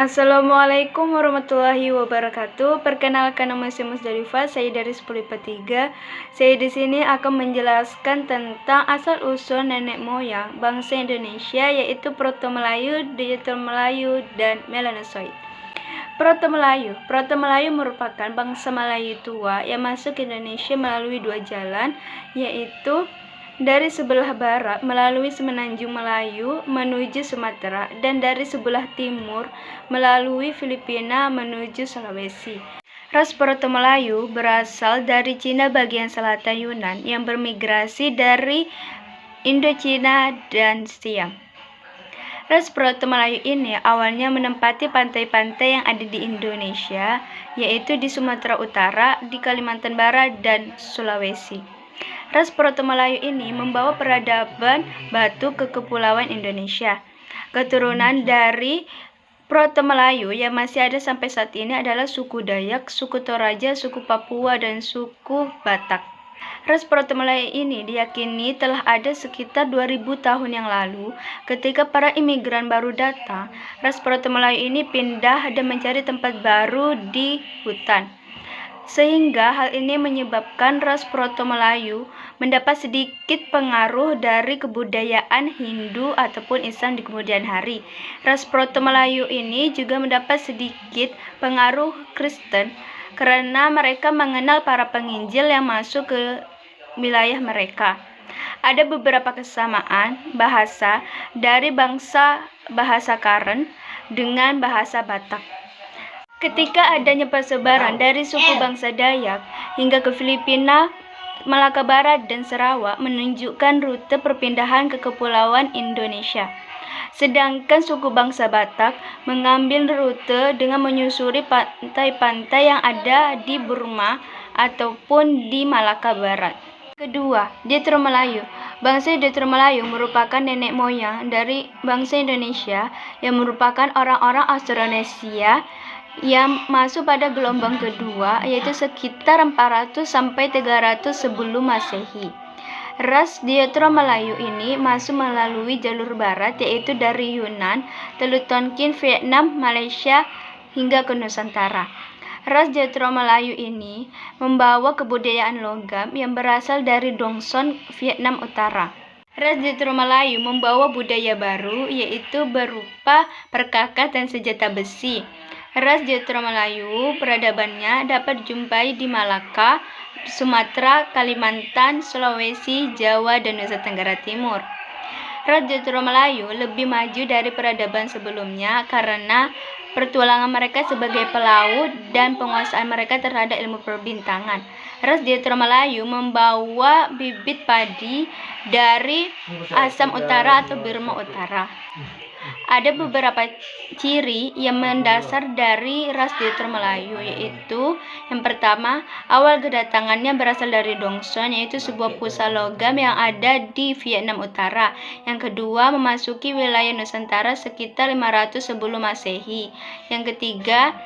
Assalamualaikum warahmatullahi wabarakatuh. Perkenalkan, nama saya Musdalifah, saya dari 10 IPA 3. Saya di sini akan menjelaskan tentang asal-usul nenek moyang bangsa Indonesia, yaitu Proto-Melayu, Digital Melayu, dan Melanosoid. Proto-Melayu merupakan bangsa Melayu tua yang masuk ke Indonesia melalui dua jalan, yaitu dari sebelah barat melalui Semenanjung Melayu menuju Sumatera, dan dari sebelah timur melalui Filipina menuju Sulawesi. Ras Proto-Melayu berasal dari Cina bagian selatan Yunan yang bermigrasi dari Indochina dan Siam. Ras Proto-Melayu ini awalnya menempati pantai-pantai yang ada di Indonesia, yaitu di Sumatera Utara, di Kalimantan Barat, dan Sulawesi. Ras Proto-Melayu ini membawa peradaban batu ke kepulauan Indonesia. Keturunan dari Proto-Melayu yang masih ada sampai saat ini adalah suku Dayak, suku Toraja, suku Papua, dan suku Batak. Ras Proto-Melayu ini diyakini telah ada sekitar 2000 tahun yang lalu. Ketika para imigran baru datang, ras Proto-Melayu ini pindah dan mencari tempat baru di hutan. Sehingga hal ini menyebabkan ras Proto-Melayu mendapat sedikit pengaruh dari kebudayaan Hindu ataupun Islam di kemudian hari. Ras Proto-Melayu ini juga mendapat sedikit pengaruh Kristen karena mereka mengenal para penginjil yang masuk ke wilayah mereka. Ada beberapa kesamaan bahasa dari bahasa Karen dengan bahasa Batak. Ketika adanya persebaran dari suku bangsa Dayak hingga ke Filipina, Malaka Barat, dan Sarawak menunjukkan rute perpindahan ke kepulauan Indonesia. Sedangkan suku bangsa Batak mengambil rute dengan menyusuri pantai-pantai yang ada di Burma ataupun di Malaka Barat. Kedua, Detro Melayu. Bangsa Detro Melayu merupakan nenek moyang dari bangsa Indonesia yang merupakan orang-orang Austronesia yang masuk pada gelombang kedua, yaitu sekitar 400 sampai 300 sebelum Masehi. Ras Detro Melayu ini masuk melalui jalur barat, yaitu dari Yunan, Teluk Tonkin, Vietnam, Malaysia, hingga ke Nusantara. Ras Detro Melayu ini membawa kebudayaan logam yang berasal dari Dongson, Vietnam Utara. Ras Detro Melayu membawa budaya baru, yaitu berupa perkakas dan senjata besi. Ras Detro Melayu peradabannya dapat dijumpai di Malaka, Sumatera, Kalimantan, Sulawesi, Jawa, dan Nusa Tenggara Timur. Ras Detro Melayu lebih maju dari peradaban sebelumnya karena pertualangan mereka sebagai pelaut dan penguasaan mereka terhadap ilmu perbintangan. Ras Detro Melayu membawa bibit padi dari Assam Utara atau Burma Utara. Ada beberapa ciri yang mendasar dari ras Detro Melayu, yaitu yang pertama, awal kedatangannya berasal dari Dongson, yaitu sebuah pusat logam yang ada di Vietnam Utara. Yang kedua, memasuki wilayah Nusantara sekitar 500 sebelum Masehi. Yang ketiga,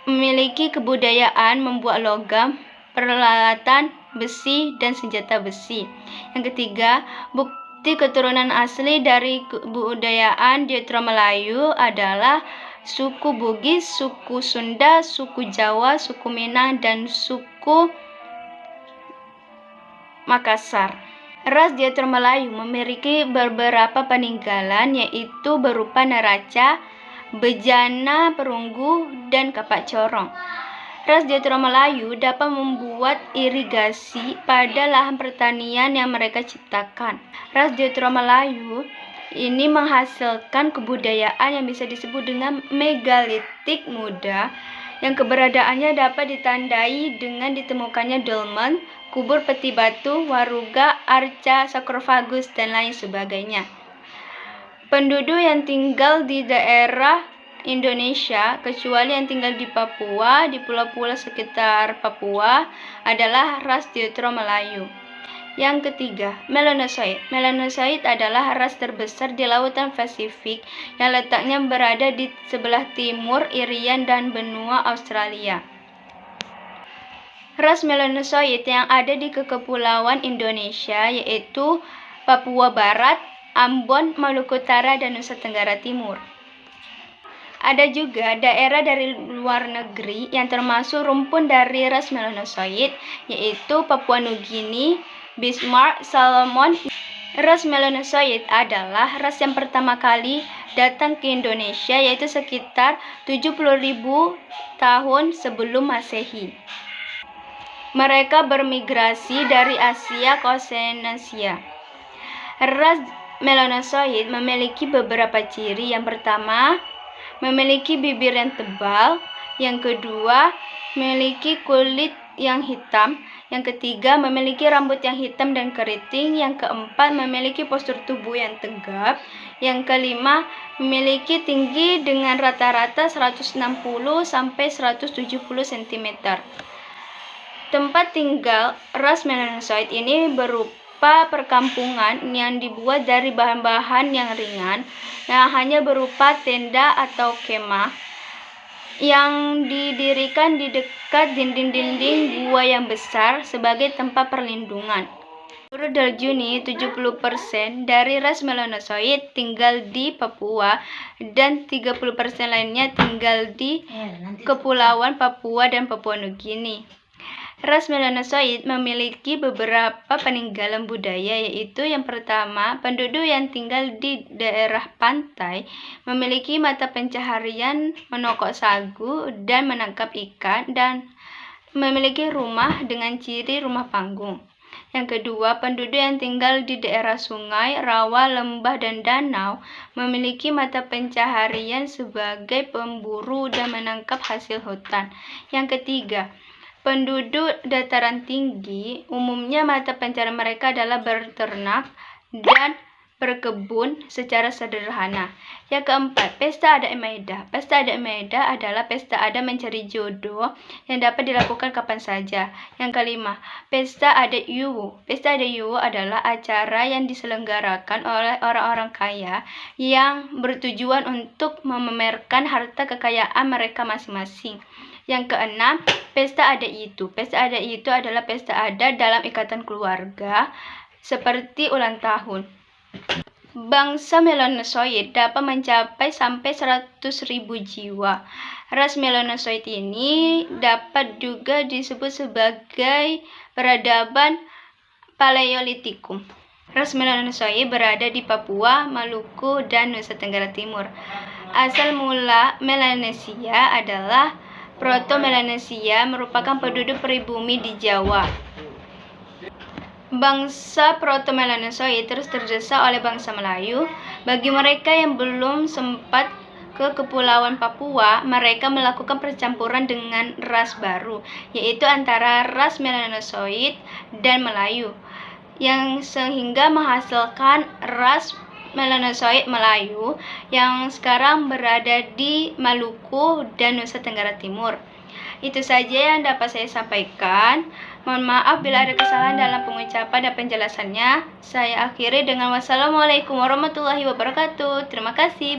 memiliki kebudayaan membuat logam, peralatan besi, dan senjata besi. Yang ketiga, bukti keturunan asli dari kebudayaan Detro Melayu adalah suku Bugis, suku Sunda, suku Jawa, suku Minang, dan suku Makassar. Ras Detro Melayu memiliki beberapa peninggalan, yaitu berupa neraca, bejana perunggu, dan kapak corong. Ras Detro Melayu dapat membuat irigasi pada lahan pertanian yang mereka ciptakan. Ras Detro Melayu ini menghasilkan kebudayaan yang bisa disebut dengan megalitik muda, yang keberadaannya dapat ditandai dengan ditemukannya dolmen, kubur peti batu, waruga, arca, sarkofagus, dan lain sebagainya. Penduduk yang tinggal di daerah Indonesia, kecuali yang tinggal di Papua, di pulau-pulau sekitar Papua, adalah ras Detro Melayu. Yang ketiga, Melanosoid. Melanosoid adalah ras terbesar di Lautan Pasifik yang letaknya berada di sebelah timur Irian dan benua Australia. Ras Melanosoid yang ada di kepulauan Indonesia yaitu Papua Barat, Ambon, Maluku Utara, dan Nusa Tenggara Timur. Ada juga daerah dari luar negeri yang termasuk rumpun dari ras melanosoid, yaitu Papua Nugini, Bismarck, Salomon. Ras melanosoid adalah ras yang pertama kali datang ke Indonesia, yaitu sekitar 70.000 tahun sebelum Masehi. Mereka bermigrasi dari Asia ke Oseania. Ras melanosoid memiliki beberapa ciri. Yang pertama, memiliki bibir yang tebal. Yang kedua, memiliki kulit yang hitam. Yang ketiga, memiliki rambut yang hitam dan keriting. Yang keempat, memiliki postur tubuh yang tegap. Yang kelima, memiliki tinggi dengan rata-rata 160 sampai 170 cm. Tempat tinggal ras melanosoid ini berupa perkampungan yang dibuat dari bahan-bahan yang ringan, yang hanya berupa tenda atau kemah yang didirikan di dekat dinding-dinding gua yang besar sebagai tempat perlindungan. Menurut Daljuni, 70% dari ras melanosoid tinggal di Papua dan 30% lainnya tinggal di Kepulauan Papua dan Papua Nugini. Ras melanosoid memiliki beberapa peninggalan budaya, yaitu yang pertama, penduduk yang tinggal di daerah pantai memiliki mata pencaharian menokok sagu dan menangkap ikan, dan memiliki rumah dengan ciri rumah panggung. Yang kedua, penduduk yang tinggal di daerah sungai, rawa, lembah, dan danau memiliki mata pencaharian sebagai pemburu dan menangkap hasil hutan. Yang ketiga, penduduk dataran tinggi umumnya mata pencaharian mereka adalah berternak dan berkebun secara sederhana. Yang keempat, pesta adat Maeda. Pesta adat Maeda adalah pesta adat mencari jodoh yang dapat dilakukan kapan saja. Yang kelima, pesta adat Yuwu. Pesta adat Yuwu adalah acara yang diselenggarakan oleh orang-orang kaya yang bertujuan untuk memamerkan harta kekayaan mereka masing-masing. Yang keenam, pesta adat Yitu. Pesta adat Yitu adalah pesta adat dalam ikatan keluarga seperti ulang tahun. Bangsa melanosoid dapat mencapai sampai 100.000 jiwa. Ras melanosoid ini dapat juga disebut sebagai peradaban Paleolitikum. Ras melanosoid berada di Papua, Maluku, dan Nusa Tenggara Timur. Asal mula Melanesia adalah Proto-Melanesia, merupakan penduduk pribumi di Jawa. Bangsa Proto-Melanosoid terus terdesak oleh bangsa Melayu. Bagi mereka yang belum sempat ke Kepulauan Papua, mereka melakukan percampuran dengan ras baru, yaitu antara ras Melanosoid dan Melayu, yang sehingga menghasilkan ras Melanosoid Melayu yang sekarang berada di Maluku dan Nusa Tenggara Timur. Itu saja yang dapat saya sampaikan. Mohon maaf bila ada kesalahan dalam pengucapan dan penjelasannya. Saya akhiri dengan wassalamualaikum warahmatullahi wabarakatuh. Terima kasih.